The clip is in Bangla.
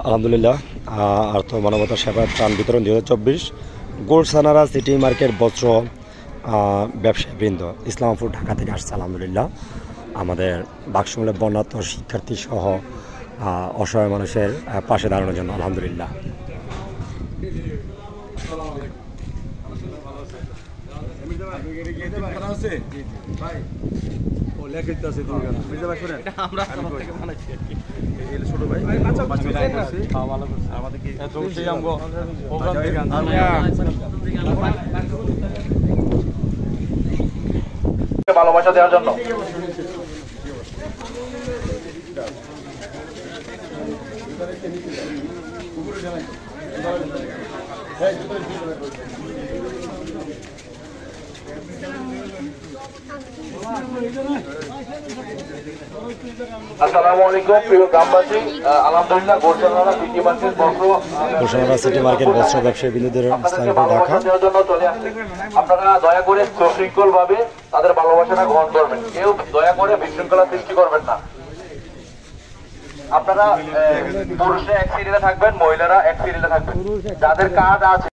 আলহামদুলিল্লাহ। আর্থ মানবতা সেবা ত্রাণ বিতরণ 2024 গোলসানারা সিটি মার্কেট বস্ত্র ব্যবসায়ীবৃন্দ ইসলামপুর ঢাকা থেকে আসছে। আলহামদুলিল্লাহ আমাদের বাক্সমূলে বন্যার্থ শিক্ষার্থী সহ অসহায় মানুষের পাশে দাঁড়ানোর জন্য। আলহামদুলিল্লাহ। ভালোবাসা দেওয়ার জন্য আসসালামু আলাইকুম প্রিয় গ্রামবাসী। আলহামদুলিল্লাহ গোলসানারা সিটি মার্কেট বস্ত্র ব্যবসায়ী বিন্দুদের ঢাকা জন্য চলে আসছে। আপনারা দয়া করে সুশৃঙ্খল ভাবে তাদের ভালোবাসাটা গ্রহণ করবেন, কেউ দয়া করে বিশৃঙ্খলা সৃষ্টি করবেন না। আপনারা পুরুষরা এক সিরিয়ালে থাকবেন, মহিলারা এক সিরিয়ালে থাকবেন। যাদের কার্ড আছে